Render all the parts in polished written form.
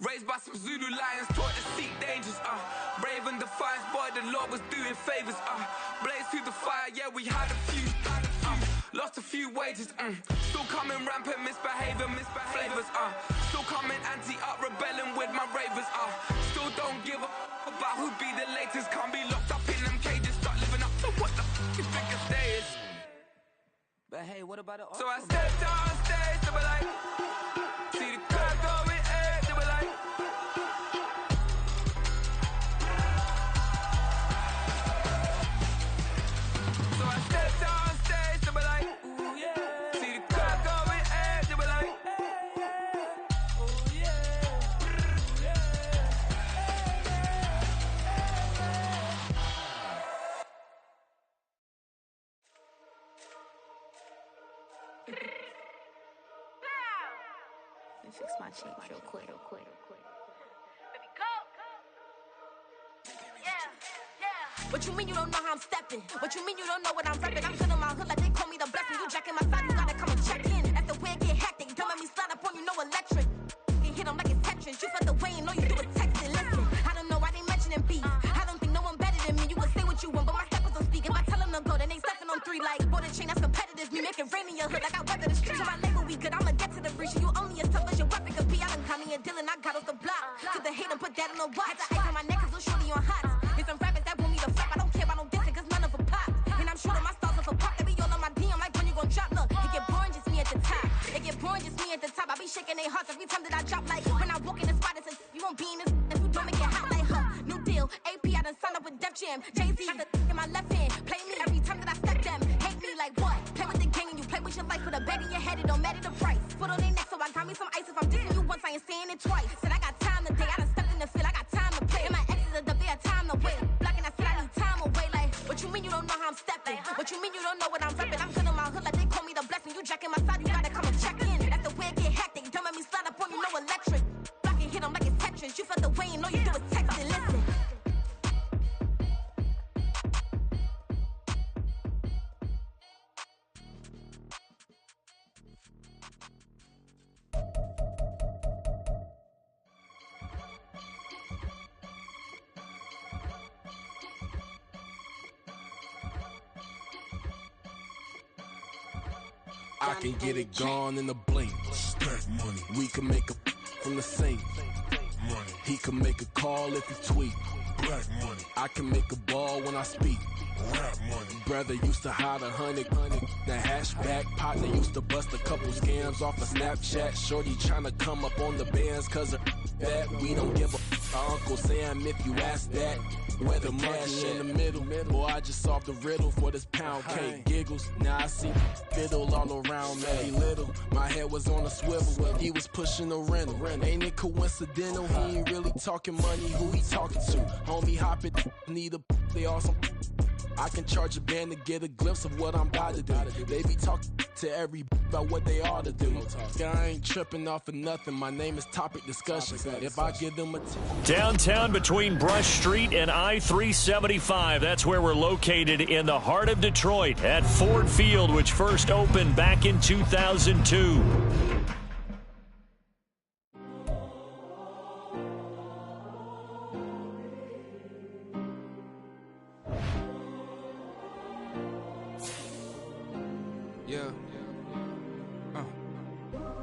Raised by some Zulu lions, taught to seek dangers, brave and defiant, boy, the Lord was doing favors, blaze through the fire, yeah, we had a few, lost a few wages, still coming rampant, misbehaving, flavors, still coming anti-up, rebelling with my ravers, still don't give a about who be the latest, can't be locked up in them cages, start living up to what the is biggest day is. But hey, what about it? So I stepped on stage, they were like, see the crowd going, they were like, so I stepped on stage, they were like, ooh yeah, see the crowd going, they were like, ooh yeah, Let me fix my cheek real quick. Baby, go. Yeah. What you mean you don't know how I'm stepping? What you mean you don't know what I'm repping? I'm feeling my hood like they call me the blessing. You jacking my side, you gotta come and check in. That's the way it get hectic. Don't let me slide up on you, no electric. Get hit on like it's Tetris. You felt the way and all you do is text it. Listen, I don't know why they mentioning beef. I don't think no one better than me. You will say what you want, but my steppers don't speak. If I tell them to go, then they stepping on 3 like border chain. That's competitive. Me make it rain in your hood like I weather the streets. So my label we good. I'ma get to the breach. You only as tough as your weapon could be. I done caught me a Dylan. I got off the block. To the hate and put that on the watch. Had the ice on my neck 'cause little shorty on hot. There's some rappers that want me to flop. I don't care about no dissing 'cause none of them pop. And I'm shooting my stars off a pop. They be all on my DM like when you gon' drop. Look, it get boring just me at the top. It get boring just me at the top. I be shaking their hearts every time that I drop. Like when I walk in the spot, it says you won't be in this if you don't make it hot like her. New deal, AP I done signed up with Def Jam. Jay-Z got the in my left hand. Play me every time that I step them. Hate me like what? Play with the gang and you play with your life. Put a bet in your head, it don't matter the price. Foot on their neck, so I got me some ice. If I'm dissing you once, I ain't saying it twice. Said I got time today, I done stepped in the field, I got time to play. And my exes are there, time to wait. Blocking, I said I need time away. Like, what you mean you don't know how I'm stepping? What you mean you don't know what I'm repping? I'm feeling my hood like they call me the blessing. You jacking my side, you gotta come and check in. That's the way it get hectic. Don't let me slide up on you, no electric. Blocking, hit 'em like it's Tetris. You felt the way and all you do is text it. Listen. I can get it gone in a blink. Stack money. We can make a from the sink. Money. He can make a call if he tweet. Black money. I can make a ball when I speak. Rap money. Brother used to hide 100. The hashback partner used to bust a couple scams off of Snapchat. Shorty tryna come up on the bands 'cause of that. We don't give a Uncle Sam if you ask that. Where the money in the middle. Boy, I just solved the riddle for this pound cake. Giggles, now I see fiddle all around me. Little, my head was on a swivel. He was pushing a rental. Ain't it coincidental? He ain't really talking money. Who he talking to? Homie hopping, need a they awesome. I can charge a band to get a glimpse of what I'm about to do. They be talking to every about what they ought to do. I ain't tripping off of nothing. My name is Topic Discussion. If I give them a downtown between Brush Street and I-375. That's where we're located in the heart of Detroit at Ford Field, which first opened back in 2002.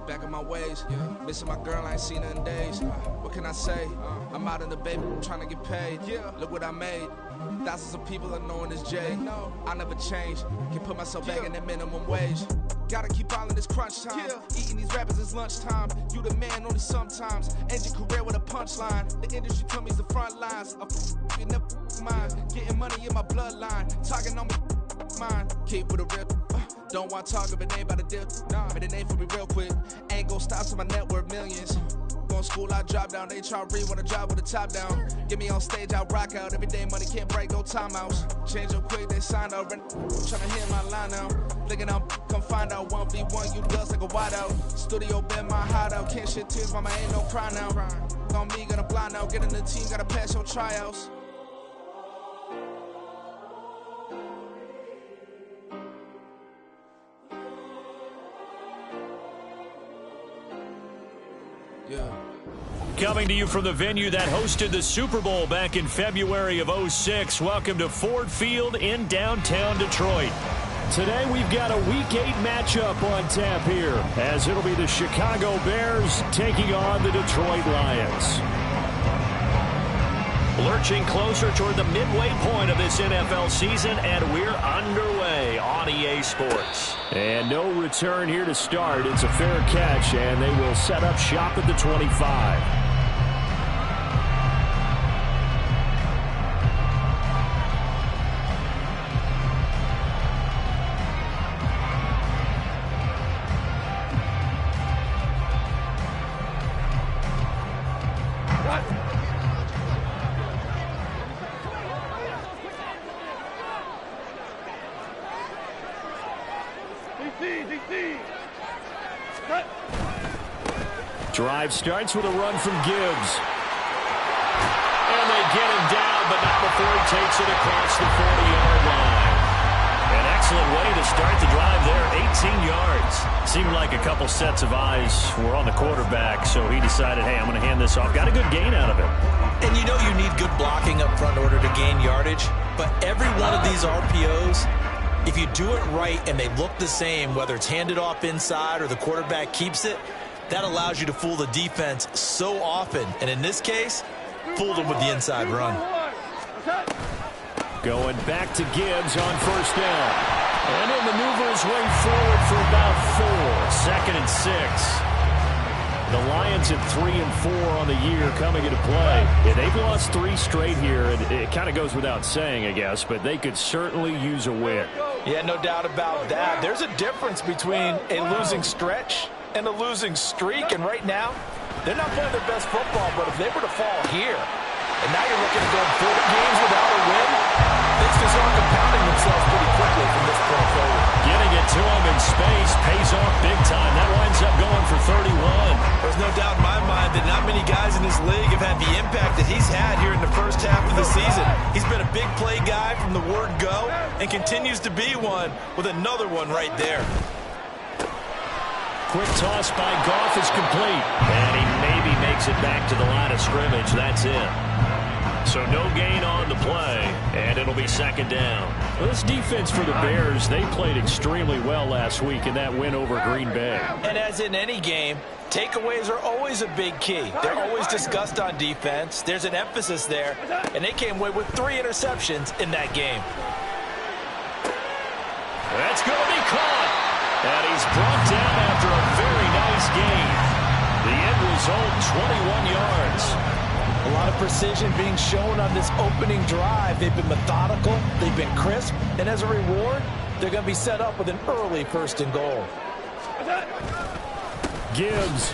Back in my ways, missing my girl, I ain't seen her in days. What can I say? I'm out in the baby, trying to get paid. Look what I made. Thousands of people are knowing this Jay. I never change. Can put myself back in the minimum wage. Gotta keep all in this crunch time. Eating these rappers is lunchtime. You the man only sometimes. End your career with a punchline. The industry told me the front lines. You never mind. Getting money in my bloodline. Talking on me, mine. Keep with a real. Don't want to talk if it ain't about a deal. But it ain't for me real quick. Ain't gon' stop till my net worth millions. Going school, I drop down. They try to read when I drive with the top down. Get me on stage, I rock out. Every day money can't break, no timeouts. Change up quick, they sign up. Tryna hit my line now. Thinking I'm come find out. 1v1, you dust like a wideout. Studio been my hideout. Can't shed tears, mama ain't no cry now. On me, gonna blind out. Get in the team, gotta pass your tryouts. Yeah. Coming to you from the venue that hosted the Super Bowl back in February of '06. Welcome to Ford Field in downtown Detroit. Today we've got a Week 8 matchup on tap here, as it'll be the Chicago Bears taking on the Detroit Lions. Lurching closer toward the midway point of this NFL season, and we're underway on EA Sports. And no return here to start. It's a fair catch, and they will set up shop at the 25. Drive starts with a run from Gibbs. And they get him down, but not before he takes it across the 40-yard line. An excellent way to start the drive there, 18 yards. Seemed like a couple sets of eyes were on the quarterback, so he decided, hey, I'm going to hand this off. Got a good gain out of it. And you know you need good blocking up front in order to gain yardage, but every one of these RPOs, if you do it right and they look the same, whether it's handed off inside or the quarterback keeps it, that allows you to fool the defense so often. And in this case, fooled them with the inside run. Going back to Gibbs on first down. And he'll maneuver his way forward for about 4. 2nd and 6. The Lions at 3 and 4 on the year coming into play. Yeah, they've lost 3 straight here. It kind of goes without saying, I guess, but they could certainly use a win. Yeah, no doubt about that. There's a difference between a losing stretch and a losing streak, and right now, they're not playing their best football, but if they were to fall here, and now you're looking at going 4 games without a win, things can start compounding themselves pretty quickly from this point forward. Getting it to him in space pays off big time. That winds up going for 31. There's no doubt in my mind that not many guys in this league have had the impact that he's had here in the first half of the season. He's been a big play guy from the word go and continues to be one with another one right there. Quick toss by Goff is complete. And he maybe makes it back to the line of scrimmage. That's it. So no gain on the play, and it'll be 2nd down. Well, this defense for the Bears, they played extremely well last week in that win over Green Bay. And as in any game, takeaways are always a big key. They're always discussed on defense. There's an emphasis there, and they came away with 3 interceptions in that game. That's going to be caught. And he's brought down after a very nice gain. The end result, 21 yards. A lot of precision being shown on this opening drive. They've been methodical, they've been crisp, and as a reward, they're going to be set up with an early 1st and goal. Gibbs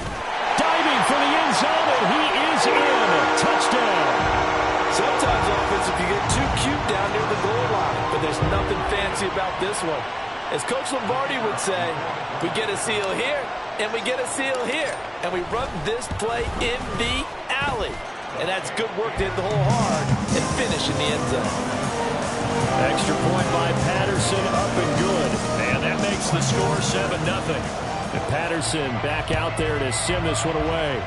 diving for the end zone, and he is in. Touchdown. Sometimes offense, if you get too cute down near the goal line, but there's nothing fancy about this one. As Coach Lombardi would say, we get a seal here, and we get a seal here, and we run this play in the alley. And that's good work to hit the hole hard and finish in the end zone. Extra point by Patterson, up and good. And that makes the score 7-0. And Patterson back out there to send this one away.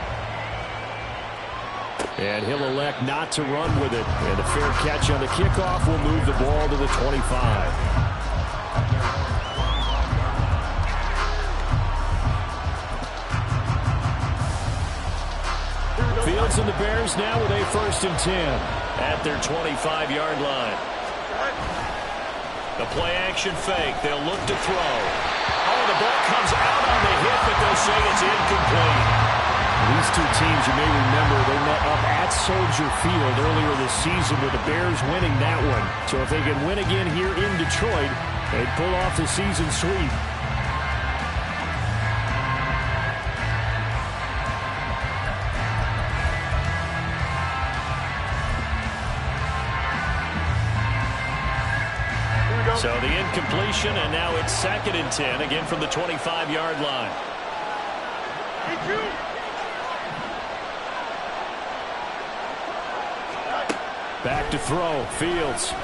And he'll elect not to run with it. And a fair catch on the kickoff will move the ball to the 25. Fields and the Bears now with a 1st and 10 at their 25-yard line. The play action fake. They'll look to throw. Oh, the ball comes out on the hit, but they'll say it's incomplete. These two teams, you may remember, they met up at Soldier Field earlier this season with the Bears winning that one. So if they can win again here in Detroit, they'd pull off the season sweep. So the incompletion, and now it's 2nd and 10, again from the 25-yard line. Back to throw, Fields.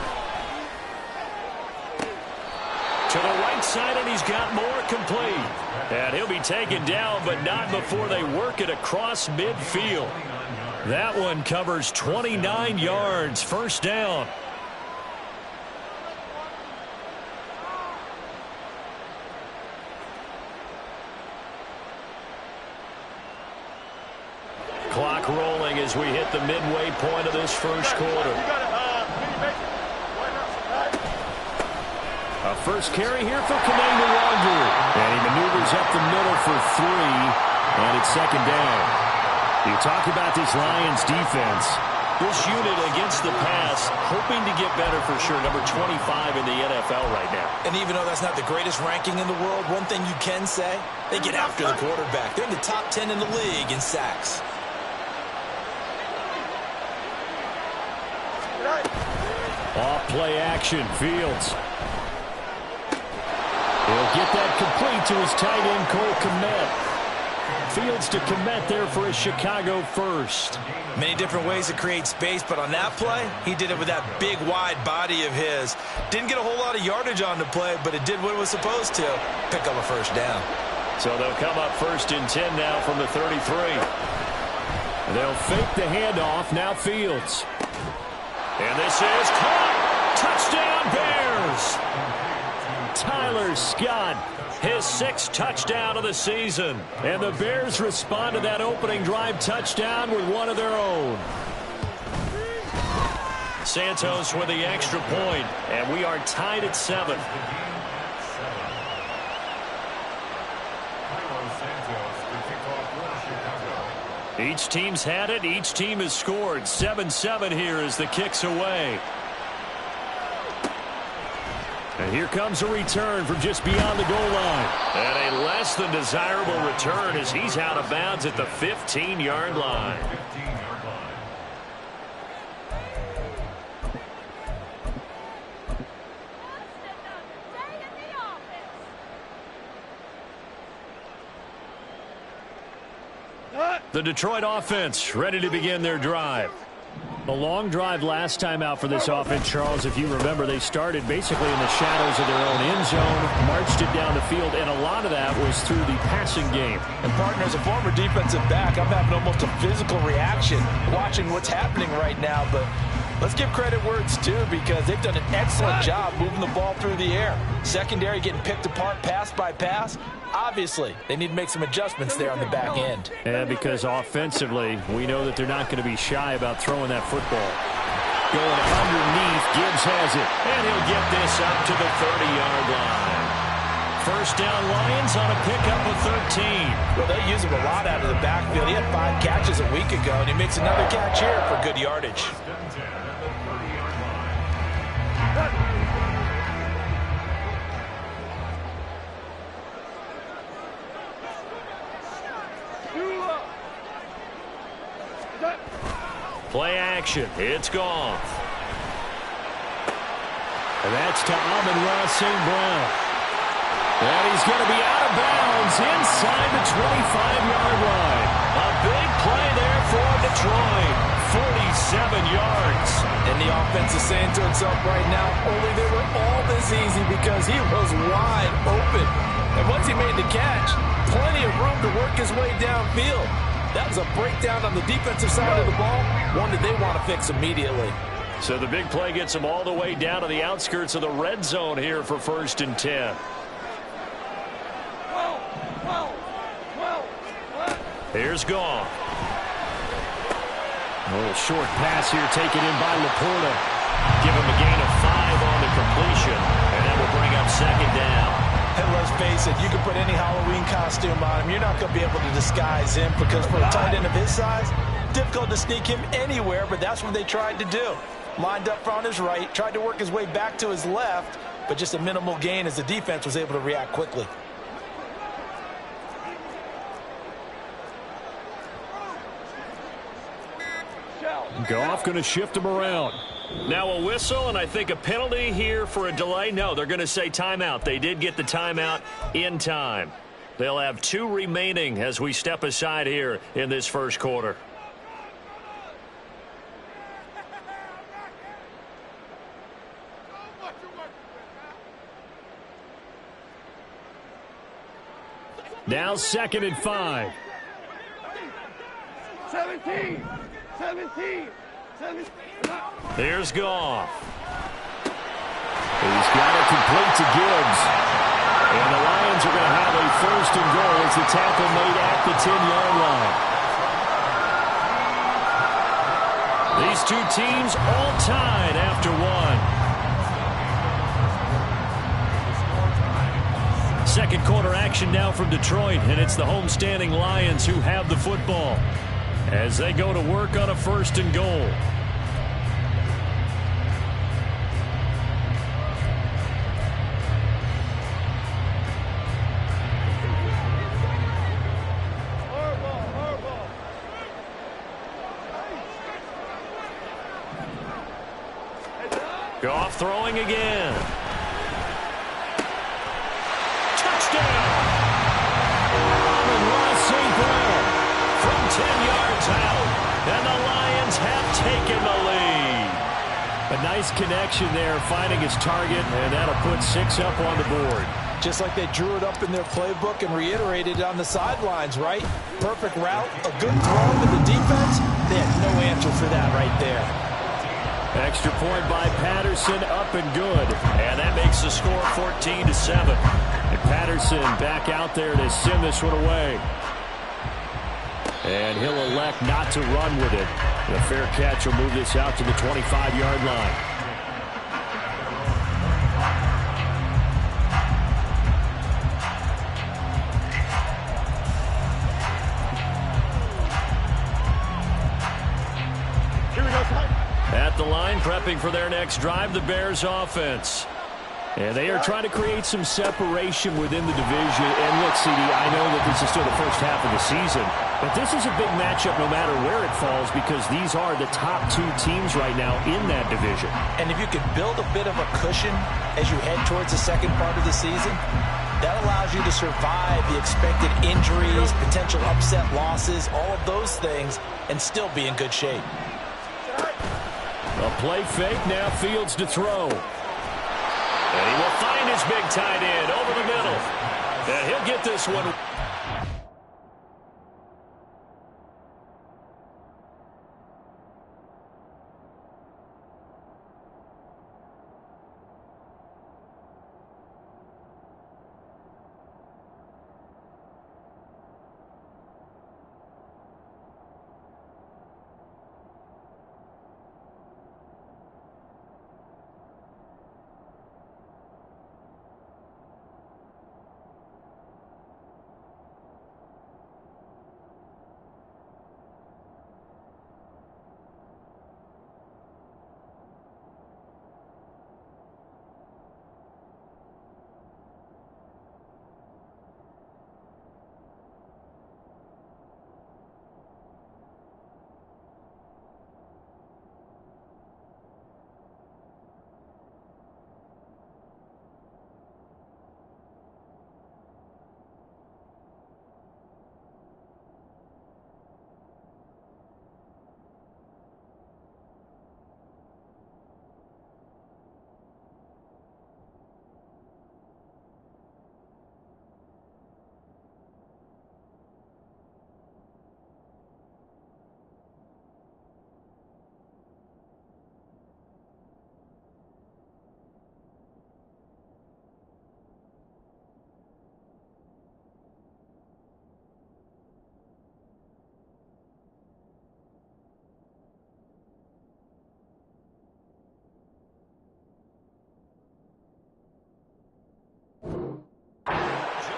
To the right side, and he's got more complete. And he'll be taken down, but not before they work it across midfield. That one covers 29 yards, first down. Clock rolling as we hit the midway point of this first quarter. A first carry here for Kananga Wandu. And he maneuvers up the middle for 3, and it's second down. You talk about this Lions defense. This unit against the pass, hoping to get better for sure. Number 25 in the NFL right now. And even though that's not the greatest ranking in the world, one thing you can say, they get after the quarterback. They're in the top 10 in the league in sacks. Off play action, Fields. He'll get that complete to his tight end, Cole Kmet. Fields to Kmet there for a Chicago first. Many different ways to create space, but on that play, he did it with that big, wide body of his. Didn't get a whole lot of yardage on the play, but it did what it was supposed to. Pick up a first down. So they'll come up first and 10 now from the 33. They'll fake the handoff, now Fields. And this is caught. Touchdown, Bears. Tyler Scott, his 6th touchdown of the season. And the Bears respond to that opening drive touchdown with one of their own. Santos with the extra point, and we are tied at 7. Each team's had it. Each team has scored. 7-7 here as the kick's away. And here comes a return from just beyond the goal line. And a less than desirable return as he's out of bounds at the 15-yard line. The Detroit offense ready to begin their drive. A long drive last time out for this offense, Charles. If you remember, they started basically in the shadows of their own end zone, marched it down the field, and a lot of that was through the passing game. And, partner, as a former defensive back, I'm having almost a physical reaction watching what's happening right now. But let's give credit where it's due because they've done an excellent job moving the ball through the air. Secondary getting picked apart pass by pass. Obviously, they need to make some adjustments there on the back end. Yeah, because offensively, we know that they're not going to be shy about throwing that football. Going underneath, Gibbs has it, and he'll get this up to the 30-yard line. First down, Lions on a pickup of 13. Well, they use him a lot out of the backfield. He had 5 catches a week ago, and he makes another catch here for good yardage. Play action. It's gone. And that's to Amon-Ra St. Brown. And he's going to be out of bounds inside the 25-yard line. A big play there for Detroit. 47 yards. And the offense is saying to itself right now, only they were all this easy because he was wide open. And once he made the catch, plenty of room to work his way downfield. That was a breakdown on the defensive side of the ball, one that they want to fix immediately. So the big play gets them all the way down to the outskirts of the red zone here for first and 10. Here's Goff. A little short pass here taken in by Laporta. Give him a gain of 5 on the completion, and that will bring up second down. And let's face it, you can put any Halloween costume on him. You're not going to be able to disguise him because for a tight end of his size, difficult to sneak him anywhere, but that's what they tried to do. Lined up on his right, tried to work his way back to his left, but just a minimal gain as the defense was able to react quickly. Goff going to shift him around. Now a whistle, and I think a penalty here for a delay. No, they're going to say timeout. They did get the timeout in time. They'll have 2 remaining as we step aside here in this first quarter. Now 2nd and 5. 17. Here's Goff. He's got it complete to Gibbs. And the Lions are going to have a 1st and goal as the tackle made at the 10-yard line. These two teams all tied after one. Second quarter action now from Detroit, and it's the homestanding Lions who have the football as they go to work on a 1st and goal. Goff throwing again. Touchdown! Amon-Ra St. Brown from 10 yards out, and the Lions have taken the lead. A nice connection there, finding his target, and that'll put 6 up on the board. Just like they drew it up in their playbook and reiterated on the sidelines, right? Perfect route, a good throw to the defense. They had no answer for that right there. Extra point by Patterson, up and good. And that makes the score 14-7. And Patterson back out there to send this one away. And he'll elect not to run with it. And a fair catch will move this out to the 25-yard line. At the line, prepping for their next drive, the Bears offense. And they are trying to create some separation within the division. And look, CD, I know that this is still the first half of the season, but this is a big matchup no matter where it falls because these are the top 2 teams right now in that division. And if you can build a bit of a cushion as you head towards the second part of the season, that allows you to survive the expected injuries, potential upset losses, all of those things, and still be in good shape. A play fake, now Fields to throw. And he will find his big tight end over the middle. And he'll get this one.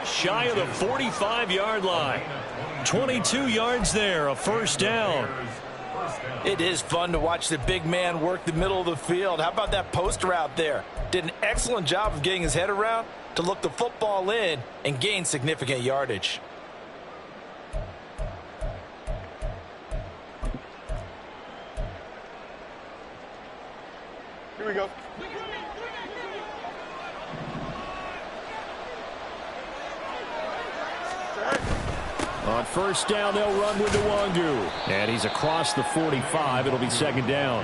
Shy of the 45-yard line. 22 yards there, a 1st down. It is fun to watch the big man work the middle of the field. How about that post route there? Did an excellent job of getting his head around to look the football in and gain significant yardage. Here we go. On 1st down, they'll run with Nwangu. And he's across the 45. It'll be 2nd down.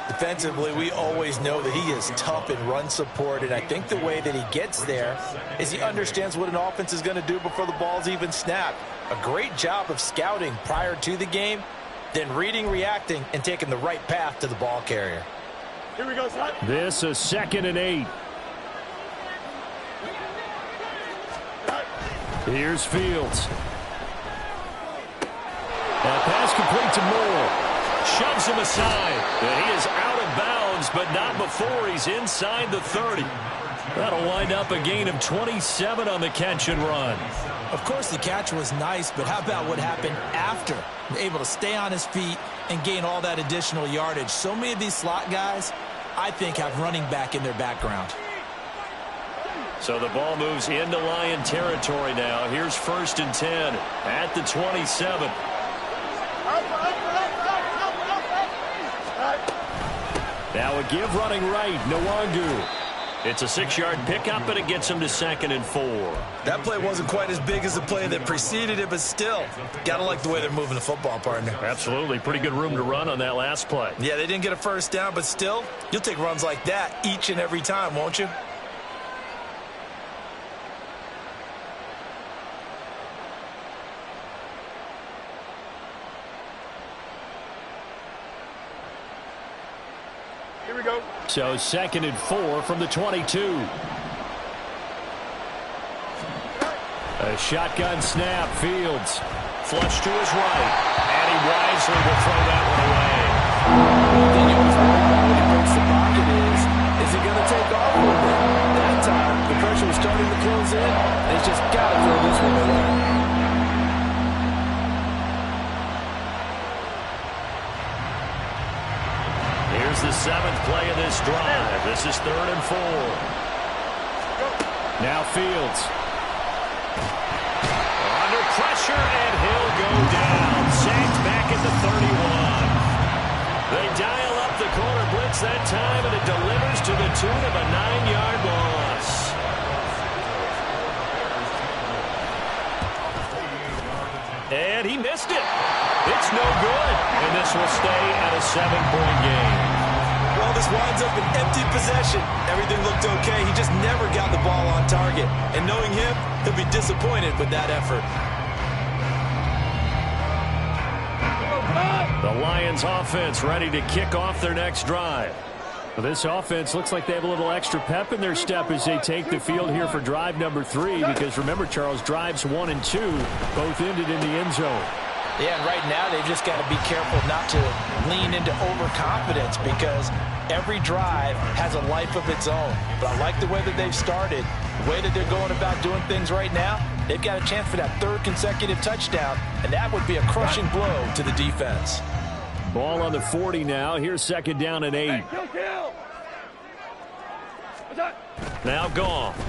Defensively, we always know that he is tough in run support, and I think the way that he gets there is he understands what an offense is going to do before the ball's even snapped. A great job of scouting prior to the game, then reading, reacting, and taking the right path to the ball carrier. Here we go, son. This is 2nd and 8. Here's Fields. That pass complete to Moore. Shoves him aside. And he is out of bounds, but not before he's inside the 30. That'll wind up a gain of 27 on the catch and run. Of course, the catch was nice, but how about what happened after? Able to stay on his feet and gain all that additional yardage. So many of these slot guys, I think, have running back in their background. So the ball moves into Lion territory now. Here's 1st and 10 at the 27. Now a give running right, Nwangu. It's a 6-yard pickup, and it gets him to 2nd and 4. That play wasn't quite as big as the play that preceded it, but still, gotta like the way they're moving the football, partner. Absolutely. Pretty good room to run on that last play. Yeah, they didn't get a first down, but still, you'll take runs like that each and every time, won't you? Here we go. So 2nd and 4 from the 22. A shotgun snap. Fields. Flush to his right. And he wisely will throw that one away. One thing you always worry about when he breaks the pocket is he going to take off a little bit? That time, the pressure was starting to close in, and he's just got to throw this one away. Here's the 7th play of this drive. This is 3rd and 4. Now Fields. Under pressure, and he'll go down. Sacked back at the 31. They dial up the corner blitz that time, and it delivers to the tune of a 9-yard loss. And he missed it. It's no good. And this will stay at a 7-point game. Well, this winds up an empty possession. Everything looked okay. He just never got the ball on target. And knowing him, he'll be disappointed with that effort. The Lions offense ready to kick off their next drive. Well, this offense looks like they have a little extra pep in their step as they take the field here for drive number 3. Because remember, Charles, drives 1 and 2 both ended in the end zone. Yeah, and right now they've just got to be careful not to lean into overconfidence because every drive has a life of its own. But I like the way that they've started, the way that they're going about doing things right now. They've got a chance for that 3rd consecutive touchdown, and that would be a crushing blow to the defense. Ball on the 40 now. Here's 2nd down and 8. Now Goff.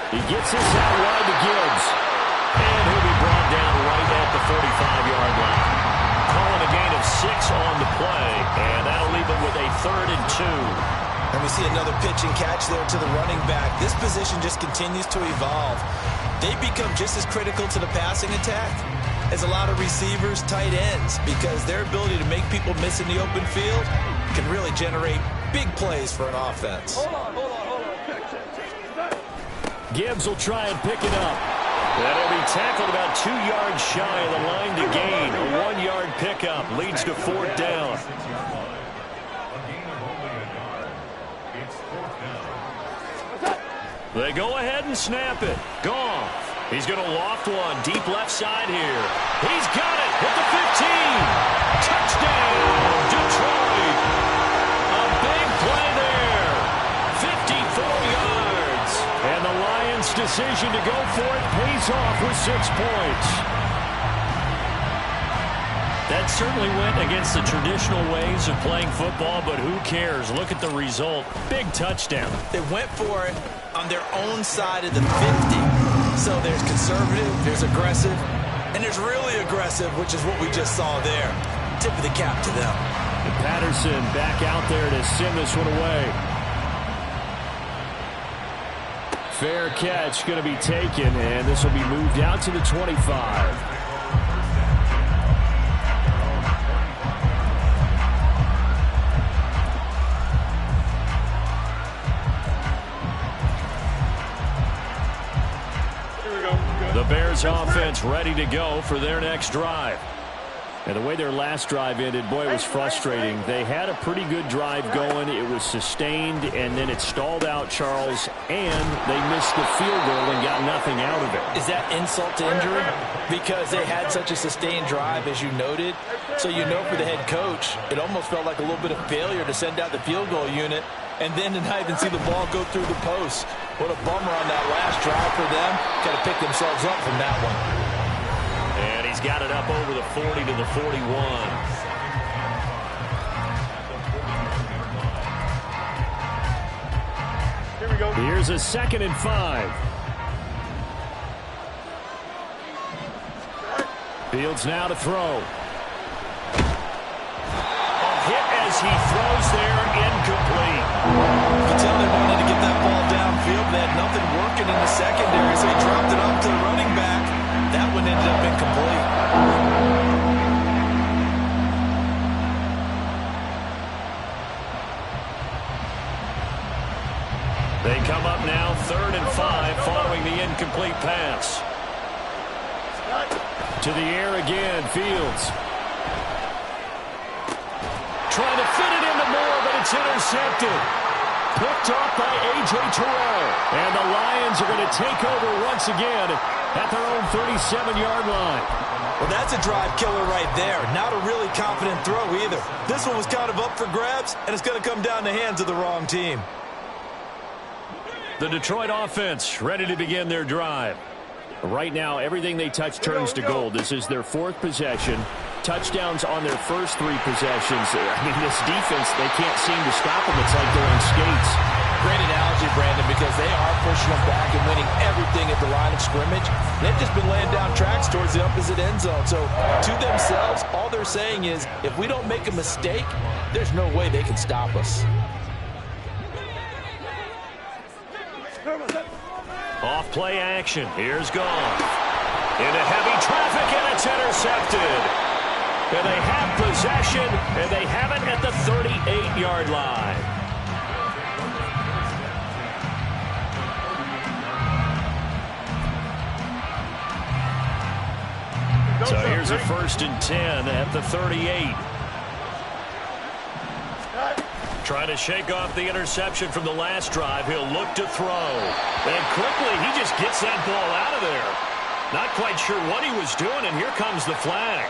He gets this out wide to Gibbs. And he'll be brought down right at the 45-yard line. Calling a gain of 6 on the play, and that'll leave him with a 3rd and 2. And we see another pitch and catch there to the running back. This position just continues to evolve. They become just as critical to the passing attack as a lot of receivers, tight ends, because their ability to make people miss in the open field can really generate big plays for an offense. Hold on. Gibbs will try and pick it up. That'll be tackled about 2 yards shy of the line to gain. A 1-yard pickup leads to 4th down. They go ahead and snap it. Goff. He's going to loft one deep left side here. He's got it at the 15. Touchdown, Detroit. A big play there. 54 yards. And the Lions' decision to go for it pays off with 6 points. That certainly went against the traditional ways of playing football, but who cares? Look at the result. Big touchdown. They went for it on their own side of the 50. So there's conservative, there's aggressive, and there's really aggressive, which is what we just saw there. Tip of the cap to them. And Patterson back out there to send this one away. Fair catch going to be taken, and this will be moved out to the 25. The Bears offense ready to go for their next drive. And the way their last drive ended, boy, it was frustrating. They had a pretty good drive going. It was sustained, and then it stalled out, Charles, and they missed the field goal and got nothing out of it. Is that insult to injury? Because they had such a sustained drive, as you noted. So you know for the head coach, it almost felt like a little bit of failure to send out the field goal unit and then to not even see the ball go through the post. What a bummer on that last drive for them. Got to pick themselves up from that one. And he's got it up over the 40 to the 41. Here we go. Here's a 2nd and 5. Fields now to throw. A hit as he throws there, incomplete. You can tell they wanted to get that ball downfield. They had nothing working in the secondary, so he dropped it off to the running back. That one ended up incomplete. They come up now 3rd and 5 following the incomplete pass. To the air again, Fields. Trying to fit it into Moore, but it's intercepted. Picked off by A.J. Terrell. And the Lions are going to take over once again at their own 37-yard line. Well, that's a drive killer right there. Not a really confident throw either. This one was kind of up for grabs, and it's going to come down the hands of the wrong team. The Detroit offense ready to begin their drive. Right now, everything they touch turns to gold. This is their 4th possession. Touchdowns on their first 3 possessions. I mean, this defense, they can't seem to stop them. It's like they're on skates. Great analogy, Brandon, because they are pushing them back and winning everything at the line of scrimmage. They've just been laying down tracks towards the opposite end zone. So, to themselves, all they're saying is, if we don't make a mistake, there's no way they can stop us. Off play action. Here's Goff. Into heavy traffic, and it's intercepted. And they have possession, and they have it at the 38-yard line. So here's a 1st and 10 at the 38. Trying to shake off the interception from the last drive. He'll look to throw. And quickly, he just gets that ball out of there. Not quite sure what he was doing, and here comes the flag.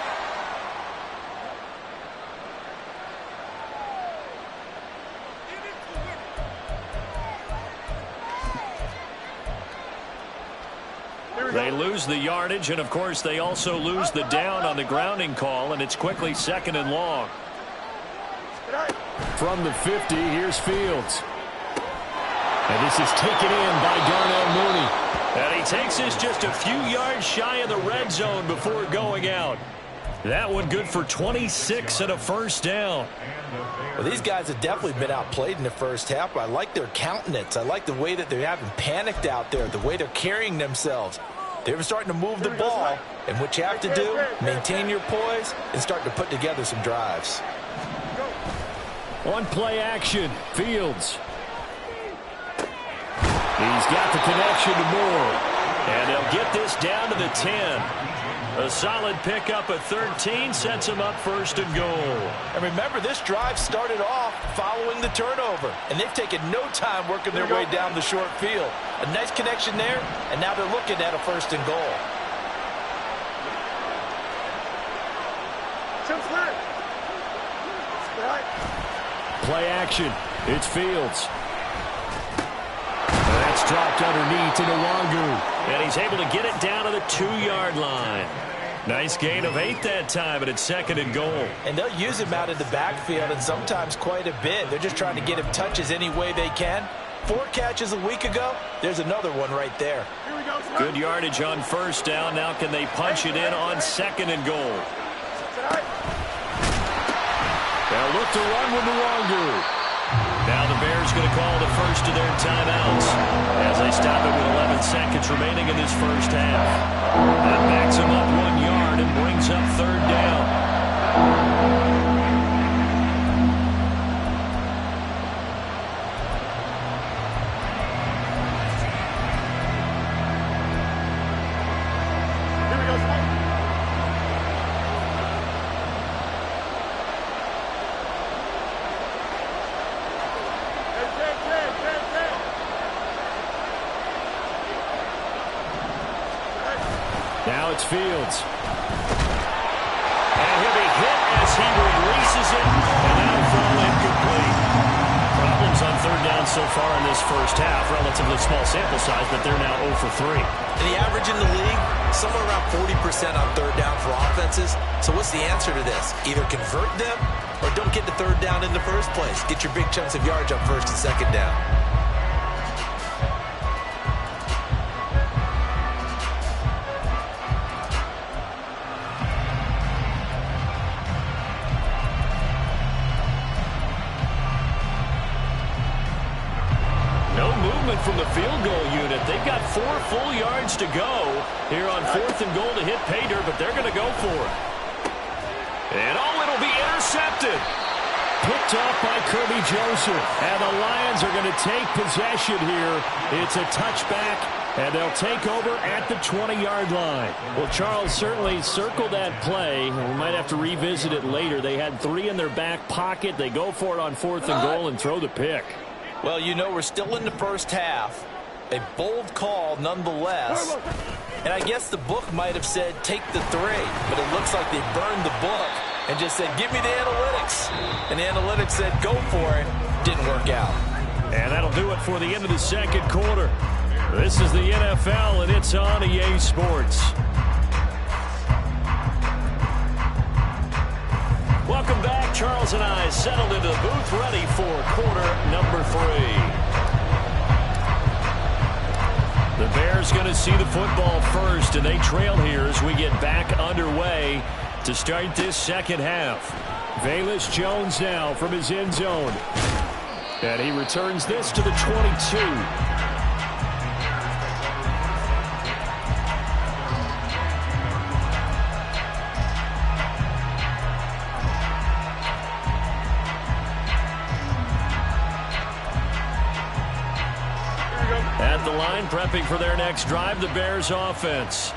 They lose the yardage, and of course they also lose the down on the grounding call, and it's quickly 2nd and long. From the 50, here's Fields. And this is taken in by Darnell Mooney. And he takes this just a few yards shy of the red zone before going out. That one good for 26 and a 1st down. Well, these guys have definitely been outplayed in the first half. I like their countenance. I like the way that they haven't panicked out there, the way they're carrying themselves. They're starting to move the ball, and what you have to do, maintain your poise and start to put together some drives. On play action, Fields. He's got the connection to Moore. And they'll get this down to the 10. A solid pickup at 13 sets him up 1st and goal. And remember, this drive started off following the turnover, and they've taken no time working their way down the short field. A nice connection there, and now they're looking at a 1st and goal. Play action. It's Fields. That's dropped underneath into Wangu. And he's able to get it down to the 2-yard line. Nice gain of 8 that time, and it's 2nd and goal. And they'll use him out in the backfield, and sometimes quite a bit. They're just trying to get him touches any way they can. 4 catches a week ago. There's another one right there. Good yardage on 1st down. Now can they punch it in on 2nd and goal? They'll look to run with Wangu. Now the Bears going to call the first of their timeouts as they stop it with 11 seconds remaining in this first half. That backs them up 1 yard and brings up 3rd down. Now it's Fields. And he'll be hit as he releases it, and that'll fall incomplete. Problems on third down so far in this first half. Relatively small sample size, but they're now 0 for 3. And the average in the league, somewhere around 40% on third down for offenses. So what's the answer to this? Either convert them or don't get to third down in the first place. Get your big chunks of yards on first and second down. From the field goal unit. They've got 4 full yards to go here on 4th and goal to hit pay dirt, but they're going to go for it. And it'll be intercepted. Picked off by Kirby Joseph. And the Lions are going to take possession here. It's a touchback, and they'll take over at the 20-yard line. Well, Charles certainly circled that play. We might have to revisit it later. They had 3 in their back pocket. They go for it on 4th and goal and throw the pick. Well, you know, we're still in the first half. A bold call nonetheless. And I guess the book might have said take the 3, but it looks like they burned the book and just said give me the analytics. And the analytics said go for it. Didn't work out. And that'll do it for the end of the second quarter. This is the NFL, and it's on EA Sports. Welcome back. Charles and I settled into the booth, ready for quarter number 3. The Bears going to see the football first, and they trail here as we get back underway to start this second half. Velus Jones now from his end zone. And he returns this to the 22. At the line, prepping for their next drive, the Bears offense.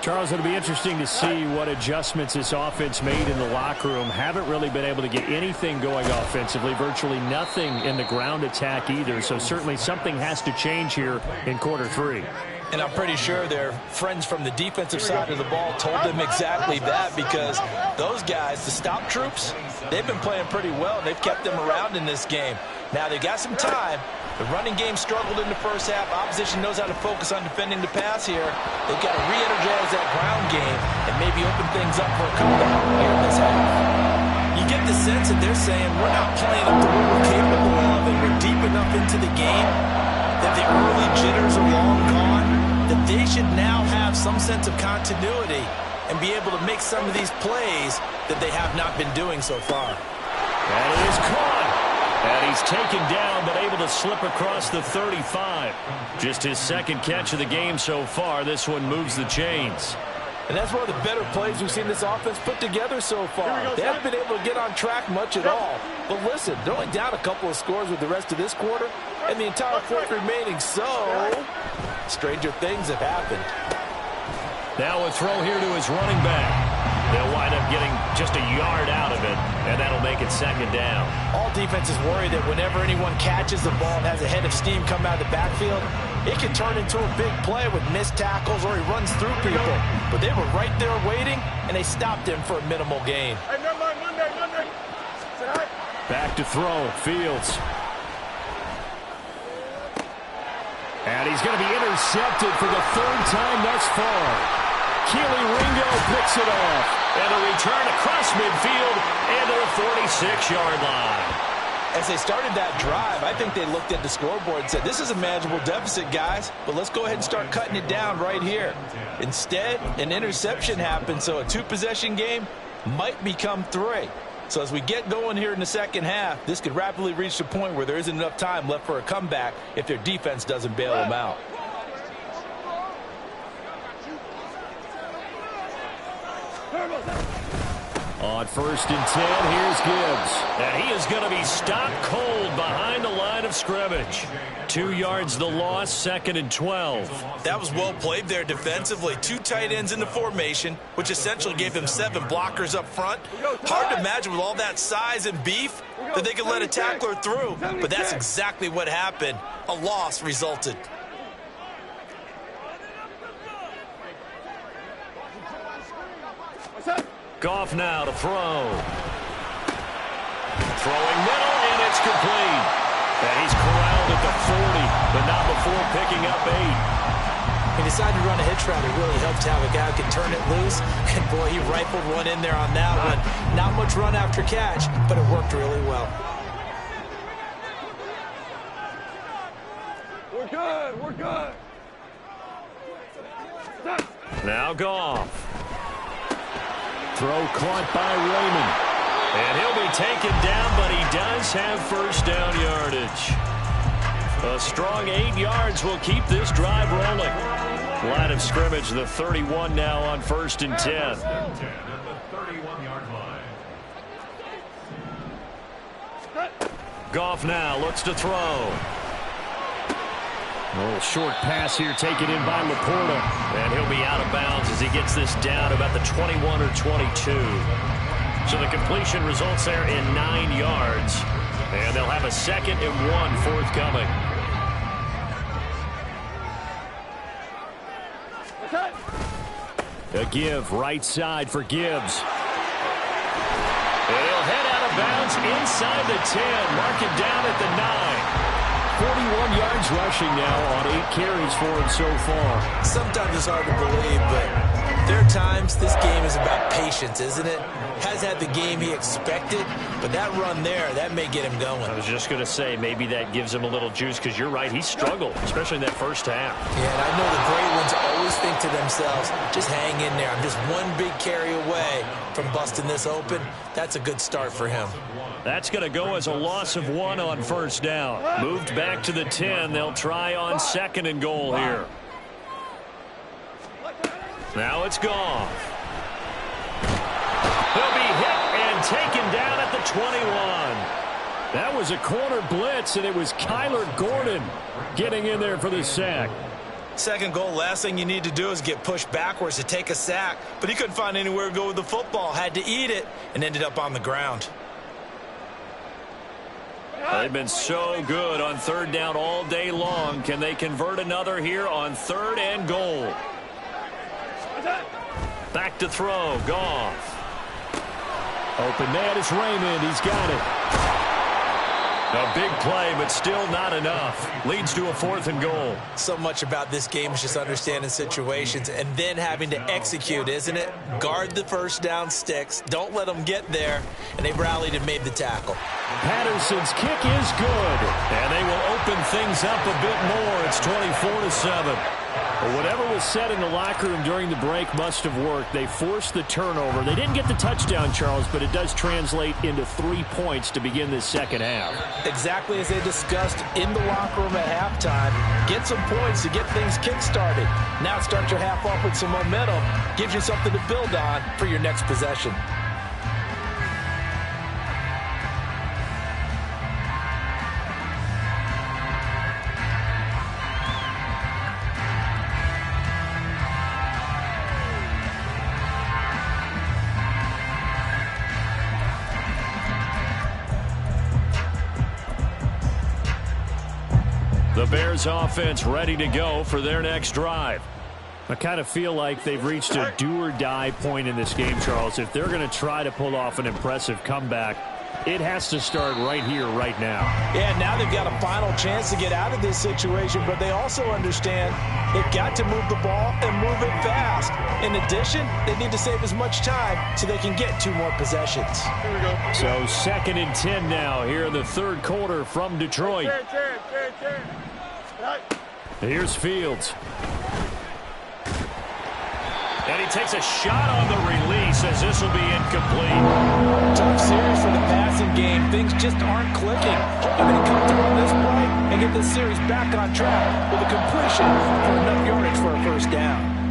Charles, it'll be interesting to see what adjustments this offense made in the locker room. Haven't really been able to get anything going offensively, virtually nothing in the ground attack either. So certainly something has to change here in quarter 3. And I'm pretty sure their friends from the defensive side of the ball told them exactly that, because those guys, the stop troops, they've been playing pretty well. They've kept them around in this game. Now they've got some time. The running game struggled in the first half. Opposition knows how to focus on defending the pass here. They've got to re-energize that ground game and maybe open things up for a comeback here in this half. You get the sense that they're saying we're not playing up to what we're capable of, and we're deep enough into the game that the early jitters are long gone, that they should now have some sense of continuity and be able to make some of these plays that they have not been doing so far. And it is caught. And he's taken down, but able to slip across the 35. Just his second catch of the game so far. This one moves the chains. And that's one of the better plays we've seen this offense put together so far. They haven't been able to get on track much at all. But listen, they're only down a couple of scores with the rest of this quarter, and the entire fourth remaining. So, stranger things have happened. Now a throw here to his running back. They'll wind up getting just a yard out of it, and that'll make it second down. All defenses worry that whenever anyone catches the ball and has a head of steam come out of the backfield, it can turn into a big play with missed tackles or he runs through people. But they were right there waiting, and they stopped him for a minimal gain. Hey, never mind, Monday. Back to throw, Fields. And he's going to be intercepted for the 3rd time thus far. Keely Ringo picks it off. And a return across midfield into the 46-yard line. As they started that drive, I think they looked at the scoreboard and said, this is a manageable deficit, guys, but let's go ahead and start cutting it down right here. Instead, an interception happened, so a 2-possession game might become 3. So as we get going here in the second half, this could rapidly reach the point where there isn't enough time left for a comeback if their defense doesn't bail them out. On 1st and 10, here's Gibbs. And he is going to be stopped cold behind the line of scrimmage. 2 yards the loss, 2nd and 12. That was well played there defensively. 2 tight ends in the formation, which essentially gave them 7 blockers up front. Hard to imagine with all that size and beef that they could let a tackler through. But that's exactly what happened. A loss resulted. Goff now to throw. Throwing middle, and it's complete. And he's corralled at the 40, but not before picking up 8. He decided to run a hitch route. It really helped to have a guy who could turn it loose. And, boy, he rifled one in there on that one. Not much run after catch, but it worked really well. We're good. We're good. Now Goff. Throw caught by Raymond. And he'll be taken down, but he does have first down yardage. A strong 8 yards will keep this drive rolling. Line of scrimmage, the 31 now on 1st and 10. Goff now looks to throw. A little short pass here taken in by Laporta. And he'll be out of bounds as he gets this down about the 21 or 22. So the completion results there in 9 yards. And they'll have a 2nd and 1 forthcoming. A give right side for Gibbs. And he'll head out of bounds inside the 10. Mark it down at the 9. 41 yards rushing now on 8 carries for him so far. Sometimes it's hard to believe, but there are times this game is about patience, isn't it? Has had the game he expected, but that run there, that may get him going. I was just going to say, maybe that gives him a little juice, because you're right, he struggled, especially in that first half. Yeah, and I know the great ones always think to themselves, just hang in there. I'm just one big carry away from busting this open. That's a good start for him. That's going to go as a loss of 1 on first down. Moved back to the 10. They'll try on 2nd and goal here. Now it's Goff. He'll be hit and taken down at the 21. That was a corner blitz, and it was Kyler Gordon getting in there for the sack. 2nd goal, last thing you need to do is get pushed backwards to take a sack. But he couldn't find anywhere to go with the football. Had to eat it and ended up on the ground. They've been so good on 3rd down all day long. Can they convert another here on 3rd and goal? Back to throw. Goff. Open man is Raymond. He's got it. A big play, but still not enough. Leads to a 4th and goal. So much about this game is just understanding situations and then having to execute, isn't it? Guard the first down sticks. Don't let them get there. And they rallied and made the tackle. Patterson's kick is good. And they will open things up a bit more. It's 24-7. Well, whatever was said in the locker room during the break must have worked. They forced the turnover. They didn't get the touchdown, Charles, but it does translate into 3 points to begin this second half. Exactly as they discussed in the locker room at halftime. Get some points to get things kick-started. Now start your half off with some momentum. Gives you something to build on for your next possession. The Bears offense ready to go for their next drive. I kind of feel like they've reached a do-or-die point in this game, Charles. If they're going to try to pull off an impressive comeback, it has to start right here, right now. Yeah, now they've got a final chance to get out of this situation, but they also understand they've got to move the ball and move it fast. In addition, they need to save as much time so they can get 2 more possessions. Here we go. So 2nd and 10 now here in the 3rd quarter from Detroit. Here's Fields. And he takes a shot on the release as this will be incomplete. Tough series for the passing game. Things just aren't clicking. Hoping to come through on this play and get this series back on track with a completion for enough yardage for a first down.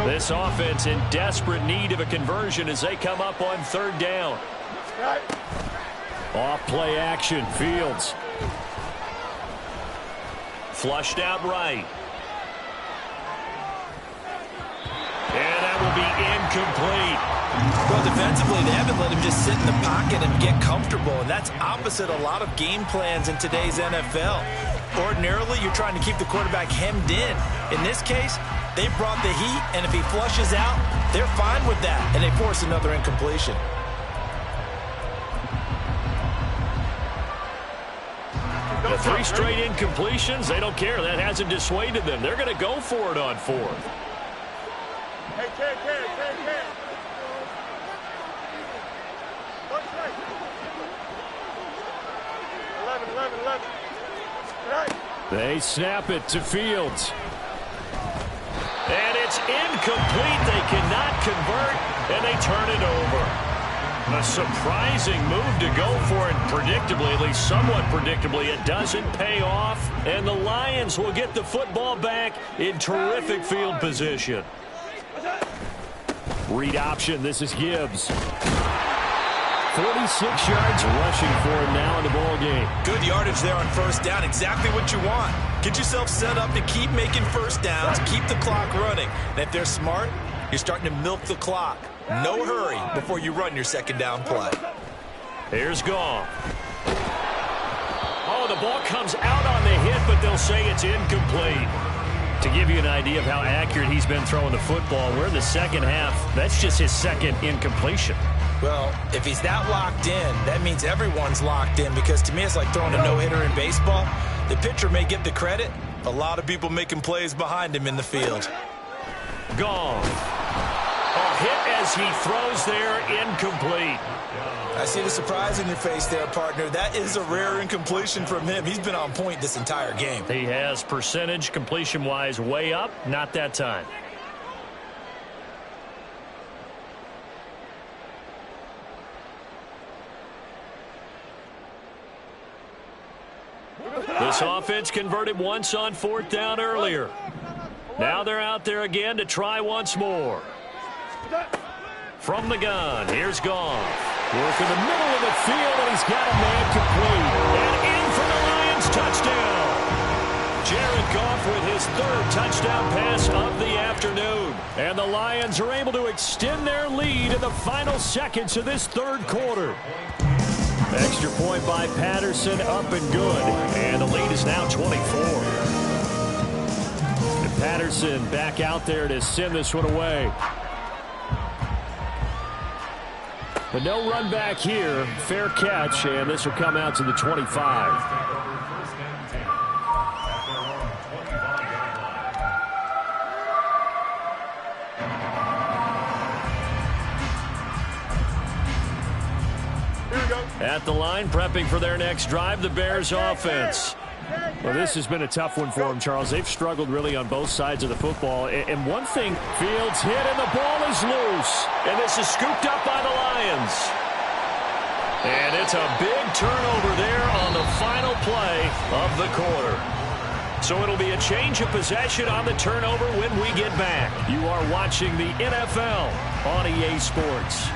This offense in desperate need of a conversion as they come up on 3rd down. Off play action, Fields. Flushed out right. And that will be incomplete. Well, defensively, they haven't let him just sit in the pocket and get comfortable, and that's opposite a lot of game plans in today's NFL. Ordinarily, you're trying to keep the quarterback hemmed in. In this case, they brought the heat, and if he flushes out, they're fine with that, and they force another incompletion. The 3 straight incompletions, they don't care. That hasn't dissuaded them. They're going to go for it on 4th. Hey, Ken. 11. Right. They snap it to Fields. And it's incomplete. They cannot convert, and they turn it over. A surprising move to go for it. Predictably, at least somewhat predictably, it doesn't pay off. And the Lions will get the football back in terrific field position. Read option. This is Gibbs. 46 yards rushing for him now in the ball game. Good yardage there on first down. Exactly what you want. Get yourself set up to keep making first downs, keep the clock running. And if they're smart, you're starting to milk the clock. No hurry before you run your second down play. Here's Goff. Oh, the ball comes out on the hit, but they'll say it's incomplete. To give you an idea of how accurate he's been throwing the football, we're in the second half. That's just his second incompletion. Well, if he's that locked in, that means everyone's locked in, because to me it's like throwing a no-hitter in baseball. The pitcher may get the credit. A lot of people making plays behind him in the field. Goff. A hit as he throws there, incomplete. I see the surprise in your face there, partner. That is a rare incompletion from him. He's been on point this entire game. He has percentage completion-wise way up, not that time. This offense converted once on 4th down earlier. Now they're out there again to try once more. From the gun, here's Goff. Work in the middle of the field, and he's got a man complete. And in for the Lions touchdown. Jared Goff with his 3rd touchdown pass of the afternoon. And the Lions are able to extend their lead in the final seconds of this 3rd quarter. Extra point by Patterson, up and good. And the lead is now 24. And Patterson back out there to send this one away. But no run back here. Fair catch, and this will come out to the 25. At the line, prepping for their next drive, the Bears offense. Well, this has been a tough one for them, Charles. They've struggled really on both sides of the football. And one thing, Fields hit and the ball is loose. And this is scooped up by the Lions. And it's a big turnover there on the final play of the quarter. So it'll be a change of possession on the turnover when we get back. You are watching the NFL on EA Sports.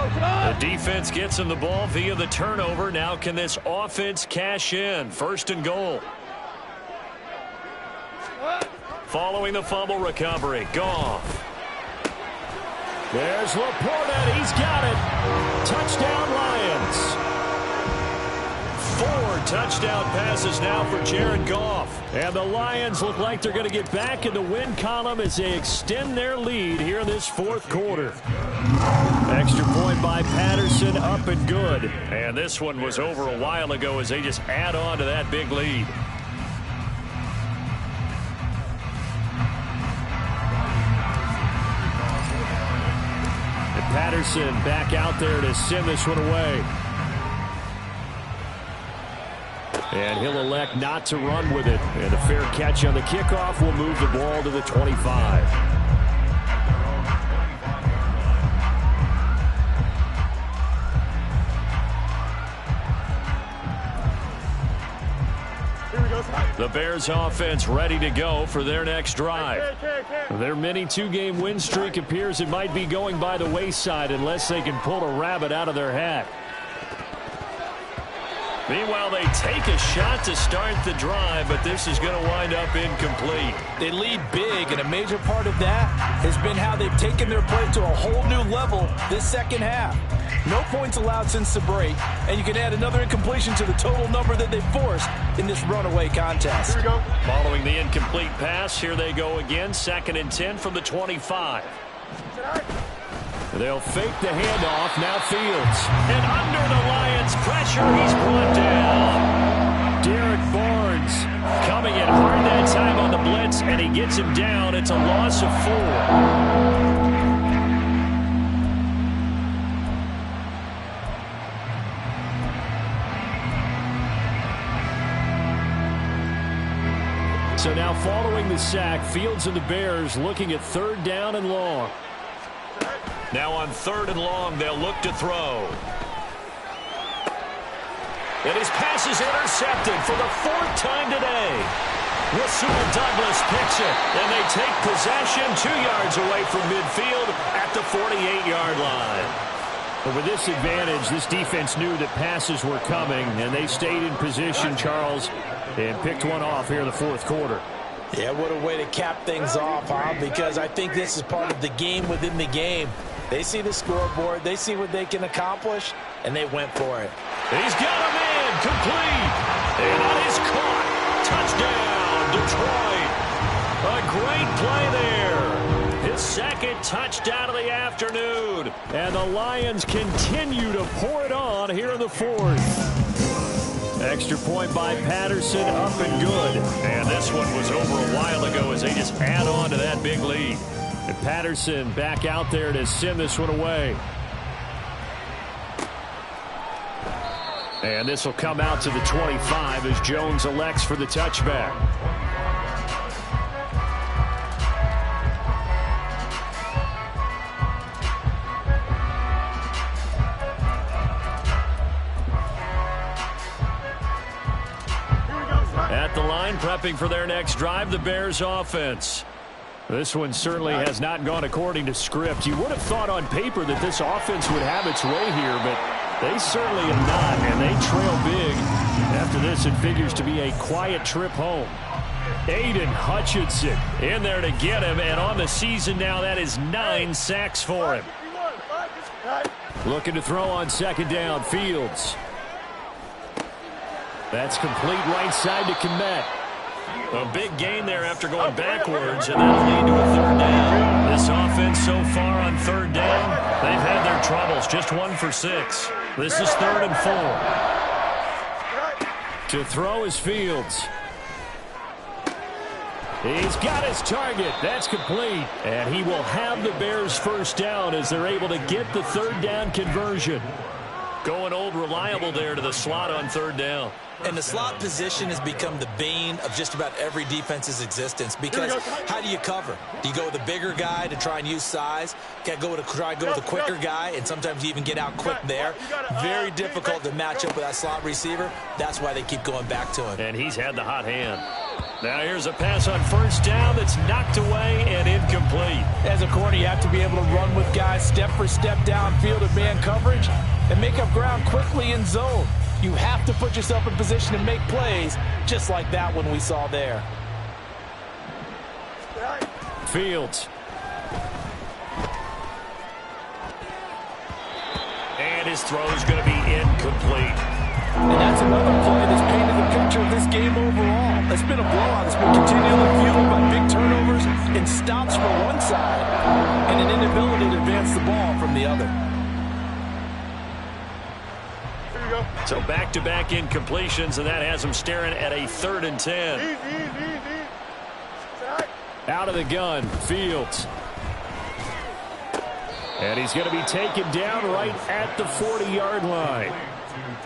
The defense gets him the ball via the turnover. Now can this offense cash in? 1st and goal. Following the fumble recovery, Goff. There's Laporta. He's got it. Touchdown, Lions. 4 touchdown passes now for Jared Goff. And the Lions look like they're going to get back in the win column as they extend their lead here in this 4th quarter. Extra point by Patterson, up and good. And this one was over a while ago as they just add on to that big lead. And Patterson back out there to send this one away. And he'll elect not to run with it. And a fair catch on the kickoff will move the ball to the 25. The Bears offense ready to go for their next drive. Their mini 2-game win streak appears it might be going by the wayside unless they can pull a rabbit out of their hat. Meanwhile, they take a shot to start the drive, but this is going to wind up incomplete. They lead big, and a major part of that has been how they've taken their play to a whole new level this second half. No points allowed since the break, and you can add another incompletion to the total number that they forced in this runaway contest. Here we go. Following the incomplete pass, here they go again, 2nd and 10 from the 25. They'll fake the handoff, now Fields. And under the Lions' pressure, he's brought down. Derek Barnes coming in hard that time on the blitz, and he gets him down. It's a loss of 4. So now following the sack, Fields and the Bears looking at 3rd down and long. Now on 3rd and long, they'll look to throw. And his pass is intercepted for the 4th time today. Rasul Douglas picks it, and they take possession 2 yards away from midfield at the 48-yard line. But with this advantage, this defense knew that passes were coming, and they stayed in position, Charles, and picked one off here in the 4th quarter. Yeah, what a way to cap things off, huh? Because I think this is part of the game within the game. They see the scoreboard, they see what they can accomplish, and they went for it. He's got him in, complete, and that is caught. Touchdown, Detroit. A great play there. His 2nd touchdown of the afternoon, and the Lions continue to pour it on here in the 4th. Extra point by Patterson, up and good. And this one was over a while ago as they just add on to that big lead. And Patterson back out there to send this one away. And this will come out to the 25 as Jones elects for the touchback. At the line, prepping for their next drive, the Bears offense. This one certainly has not gone according to script. You would have thought on paper that this offense would have its way here, but they certainly have not, and they trail big. After this, it figures to be a quiet trip home. Aiden Hutchinson in there to get him, and on the season now, that is 9 sacks for him. Looking to throw on 2nd down, Fields. That's complete right side to Kmet. A big gain there after going backwards, and that'll lead to a 3rd down. This offense so far on 3rd down, they've had their troubles. Just 1 for 6. This is 3rd and 4. To throw is Fields. He's got his target. That's complete. And he will have the Bears' 1st down as they're able to get the 3rd down conversion. Going old reliable there to the slot on 3rd down. And the slot position has become the bane of just about every defense's existence, because how do you cover? Do you go with a bigger guy to try and use size? Can't go with a quicker guy, and sometimes you even get out quick there. Very difficult to match up with that slot receiver. That's why they keep going back to him. And he's had the hot hand. Now here's a pass on 1st down that's knocked away and incomplete. As a corner, you have to be able to run with guys step for step downfield of man coverage and make up ground quickly in zone. You have to put yourself in position to make plays, just like that one we saw there. Fields. And his throw is going to be incomplete. And that's another play that's painted the picture of this game overall. It's been a blowout. It's been continually fueled by big turnovers and stops for one side and an inability to advance the ball from the other. So back-to-back incompletions, and that has him staring at a 3rd and 10. Out of the gun, Fields. And he's going to be taken down right at the 40-yard line.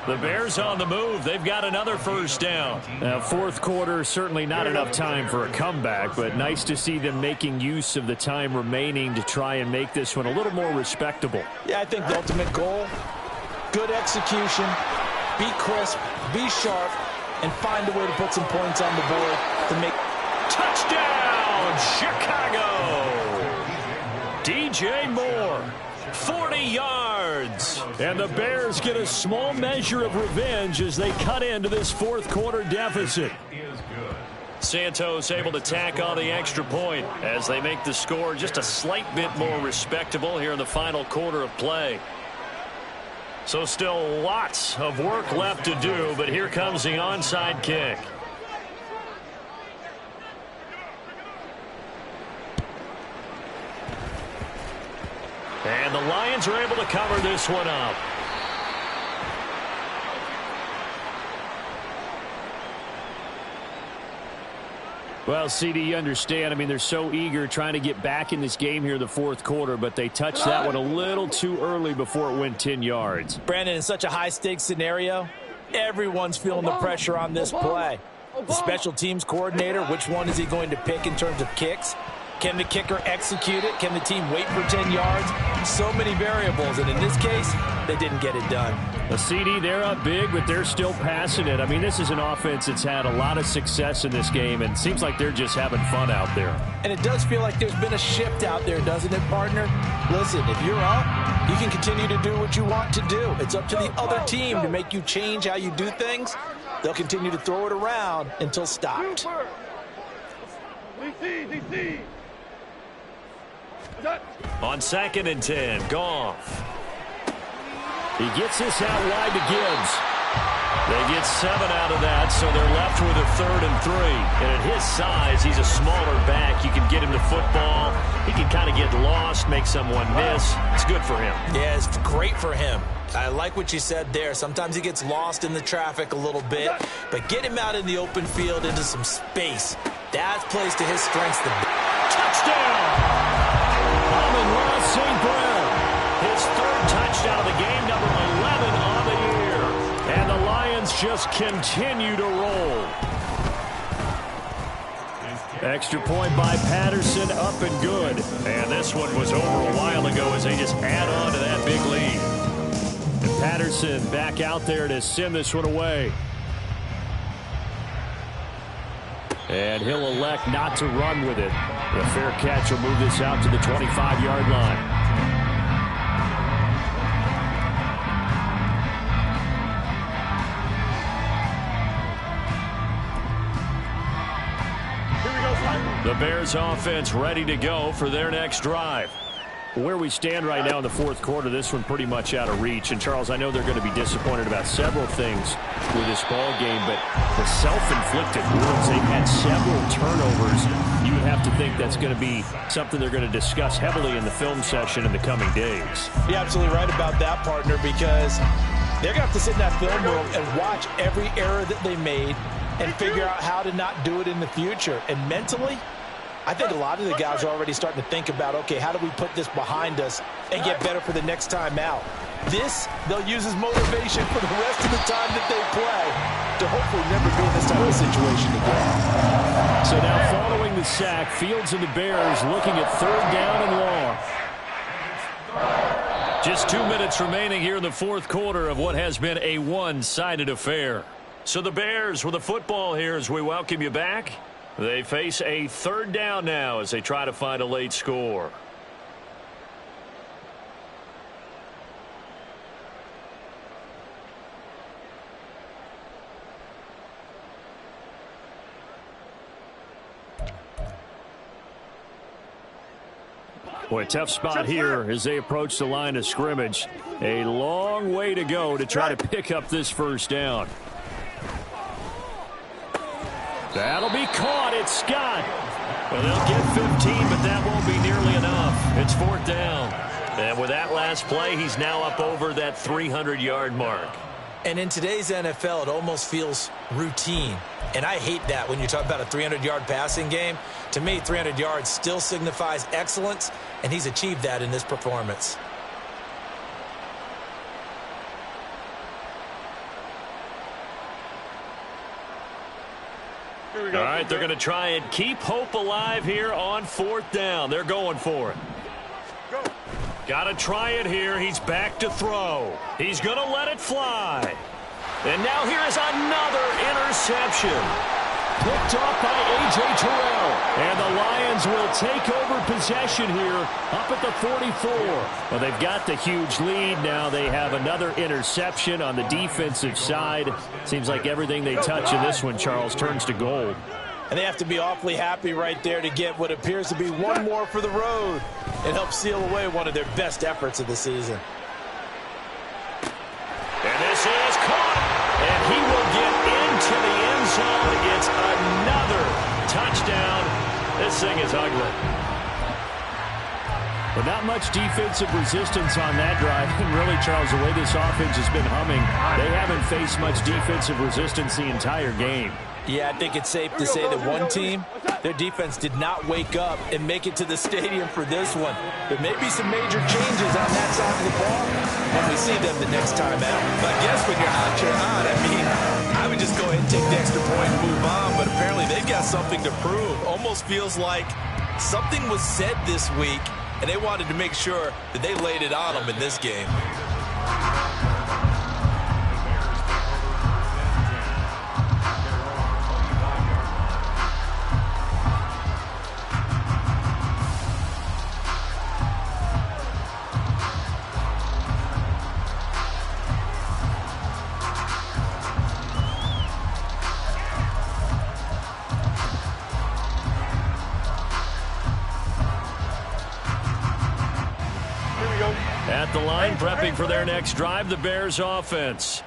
The Bears on the move. They've got another 1st down. Now, 4th quarter, certainly not enough time for a comeback, but nice to see them making use of the time remaining to try and make this one a little more respectable. Yeah, I think the ultimate goal, good execution, be crisp, be sharp, and find a way to put some points on the board to make... Touchdown, Chicago! DJ Moore, 40 yards. yards. And the Bears get a small measure of revenge as they cut into this fourth quarter deficit. Santos able to tack on the extra point as they make the score just a slight bit more respectable here in the final quarter of play. So still lots of work left to do, but here comes the onside kick. And the Lions are able to cover this one up. Well, CD, you understand. I mean, they're so eager trying to get back in this game here in the fourth quarter, but they touched that one a little too early before it went 10 yards. Brandon, in such a high-stakes scenario, everyone's feeling the pressure on this play. The special teams coordinator, which one is he going to pick in terms of kicks? Can the kicker execute it? Can the team wait for 10 yards? So many variables, and in this case, they didn't get it done. The CD, they're up big, but they're still passing it. I mean, this is an offense that's had a lot of success in this game, and it seems like they're just having fun out there. And it does feel like there's been a shift out there, doesn't it, partner? Listen, if you're up, you can continue to do what you want to do. It's up to the other team to make you change how you do things. They'll continue to throw it around until stopped. DC. On 2nd and 10, Goff. He gets this out wide to Gibbs. They get 7 out of that, so they're left with a 3rd and 3. And at his size, he's a smaller back. You can get him the football. He can kind of get lost, make someone miss. It's good for him. Yeah, it's great for him. I like what you said there. Sometimes he gets lost in the traffic a little bit, but get him out in the open field into some space. That plays to his strengths. Touchdown! Amon-Ra St. Brown. His 3rd touchdown of the game, number 11 on the year. And the Lions just continue to roll. Extra point by Patterson, up and good. And this one was over a while ago as they just add on to that big lead. And Patterson back out there to send this one away. And he'll elect not to run with it. The fair catch will move this out to the 25-yard line. The Bears offense ready to go for their next drive. Where we stand right now in the fourth quarter, this one pretty much out of reach. And, Charles, I know they're going to be disappointed about several things with this ball game, but the self-inflicted wounds, they've had several turnovers. You would have to think that's going to be something they're going to discuss heavily in the film session in the coming days. You're absolutely right about that, partner, because they're going to have to sit in that film room and watch every error that they made and figure out how to not do it in the future. And mentally, I think a lot of the guys are already starting to think about, okay, how do we put this behind us and get better for the next time out? This, they'll use as motivation for the rest of the time that they play to hopefully never be in this type of situation again. So now following the sack, Fields and the Bears looking at 3rd down and long. Just 2 minutes remaining here in the fourth quarter of what has been a one-sided affair. So the Bears with the football here as we welcome you back. They face a 3rd down now as they try to find a late score. Boy, tough spot here as they approach the line of scrimmage. A long way to go to try to pick up this 1st down. That'll be caught. It's Scott. Well, they'll get 15, but that won't be nearly enough. It's 4th down. And with that last play, he's now up over that 300-yard mark. And in today's NFL, it almost feels routine. And I hate that when you talk about a 300-yard passing game. To me, 300 yards still signifies excellence, and he's achieved that in this performance. All right, they're going to try and keep hope alive here on 4th down. They're going for it. Got to try it here. He's back to throw. He's going to let it fly. And now here is another interception. Picked off by A.J. Terrell. And the Lions Lions will take over possession here up at the 44. Well, they've got the huge lead. Now they have another interception on the defensive side. Seems like everything they touch in this one, Charles, turns to gold. And they have to be awfully happy right there to get what appears to be one more for the road. It helps seal away one of their best efforts of the season. And this is caught. And he will get into the end zone. It's another touchdown. This thing is ugly. But not much defensive resistance on that drive. And really, Charles, the way this offense has been humming, they haven't faced much defensive resistance the entire game. Yeah, I think it's safe to say that one team, their defense did not wake up and make it to the stadium for this one. There may be some major changes on that side of the ball when we see them the next time out. But I guess when you're hot, you're hot. I mean, I would just go ahead and take the extra point and move on, but apparently they've got something to prove. Almost feels like something was said this week, and they wanted to make sure that they laid it on them in this game. At the line, prepping for their next drive, the Bears offense.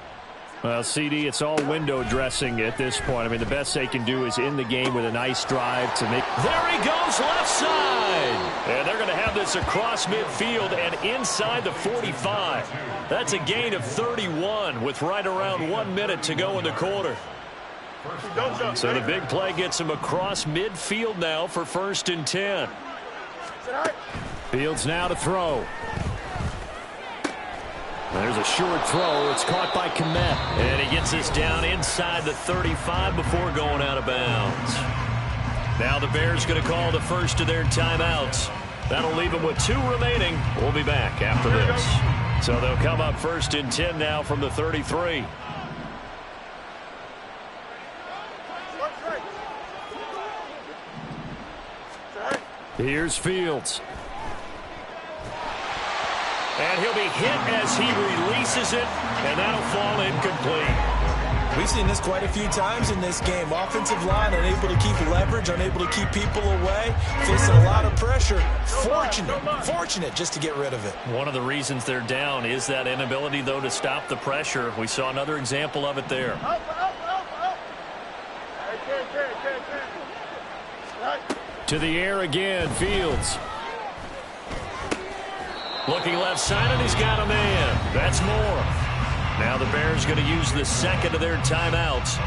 Well, CD, it's all window dressing at this point. I mean, the best they can do is in the game with a nice drive to make. There he goes, left side. And they're going to have this across midfield and inside the 45. That's a gain of 31 with right around 1 minute to go in the quarter. So the big play gets him across midfield now for 1st and 10. Fields now to throw. There's a short throw. It's caught by Komet. And he gets this down inside the 35 before going out of bounds. Now the Bears going to call the first of their timeouts. That'll leave them with 2 remaining. We'll be back after this. So they'll come up 1st and 10 now from the 33. Here's Fields. And he'll be hit as he releases it, and that'll fall incomplete. We've seen this quite a few times in this game. Offensive line unable to keep leverage, unable to keep people away, facing a lot of pressure. Fortunate just to get rid of it. One of the reasons they're down is that inability, though, to stop the pressure. We saw another example of it there. To the air again, Fields. Looking left side, and he's got a man. That's more. Now the Bears going to use the second of their timeouts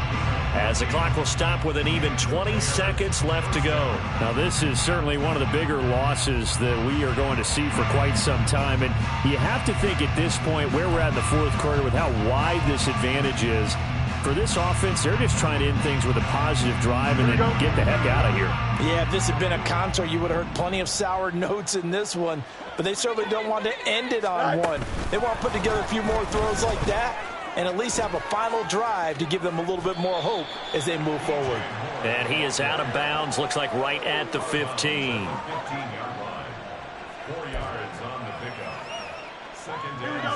as the clock will stop with an even 20 seconds left to go. Now this is certainly one of the bigger losses that we are going to see for quite some time. And you have to think at this point where we're at in the 4th quarter with how wide this advantage is. For this offense, they're just trying to end things with a positive drive and then get the heck out of here. Yeah, if this had been a concert, you would have heard plenty of sour notes in this one. But they certainly don't want to end it on one. They want to put together a few more throws like that and at least have a final drive to give them a little bit more hope as they move forward. And he is out of bounds, looks like right at the 15. 4 yards on the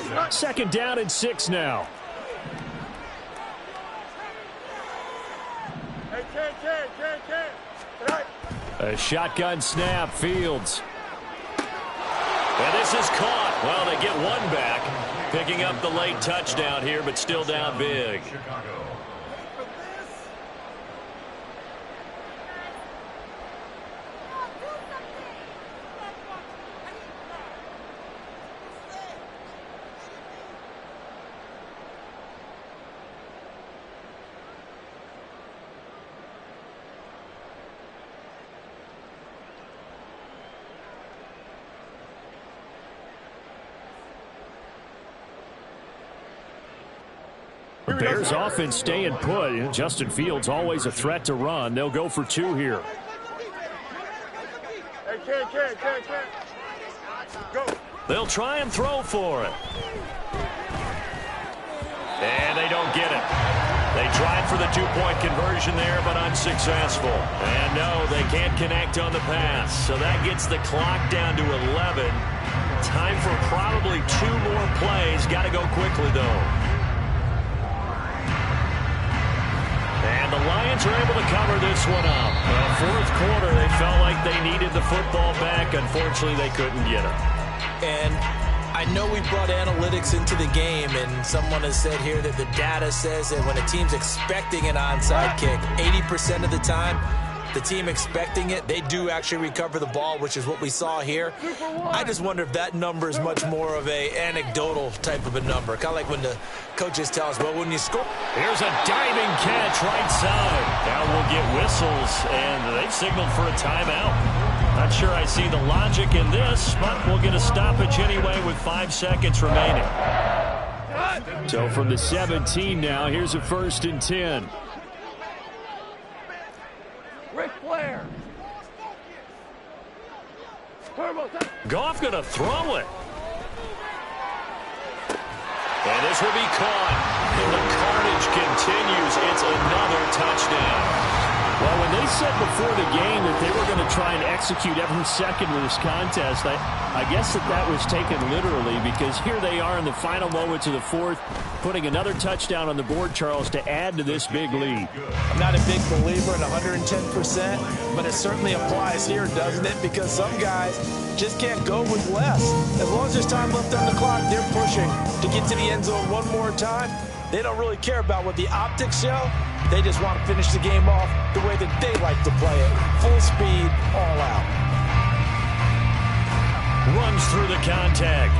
pickup. Second down and 6 now. A shotgun snap, Fields. And this is caught. Well, they get one back, picking up the late touchdown here, but still down big. Bears offense staying put. Justin Fields always a threat to run. They'll go for 2 here. They'll try and throw for it. And they don't get it. They tried for the two-point conversion there, but unsuccessful. And no, they can't connect on the pass. So that gets the clock down to 11. Time for probably 2 more plays. Got to go quickly, though. And the Lions are able to cover this one up. Fourth quarter, they felt like they needed the football back. Unfortunately, they couldn't get it. And I know we brought analytics into the game, and someone has said here that the data says that when a team's expecting an onside kick, 80% of the time, the team expecting it, they do actually recover the ball, which is what we saw here. I just wonder if that number is much more of a anecdotal type of a number. Kind of like when the coaches tell us, well, when you score. Here's a diving catch right side. Now we'll get whistles, and they've signaled for a timeout. Not sure I see the logic in this, but we'll get a stoppage anyway with 5 seconds remaining. So from the 17 now, here's a 1st and 10. Ric Flair. Goff going to throw it. And this will be caught. And the carnage continues. It's another touchdown. Well, when they said before the game that they were going to try and execute every second of this contest, I guess that was taken literally, because here they are in the final moments of the fourth, putting another touchdown on the board, Charles, to add to this big lead. I'm not a big believer in 110%, but it certainly applies here, doesn't it? Because some guys just can't go with less. As long as there's time left on the clock, they're pushing to get to the end zone one more time. They don't really care about what the optics show. They just want to finish the game off the way that they like to play it. Full speed, all out. Runs through the contact.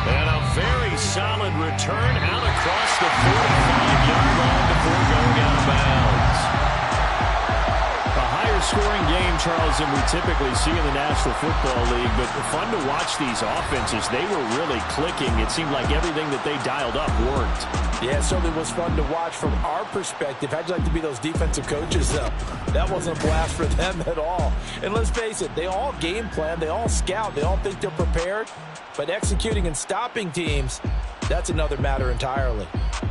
And a very solid return out across the 45-yard line before going out of bounds. A higher scoring game, Charles, than we typically see in the National Football League, but fun to watch these offenses. They were really clicking. It seemed like everything that they dialed up worked. Yeah, it certainly was fun to watch from our perspective. How'd you like to be those defensive coaches, though? That wasn't a blast for them at all. And let's face it, they all game plan, they all scout, they all think they're prepared. But executing and stopping teams, that's another matter entirely.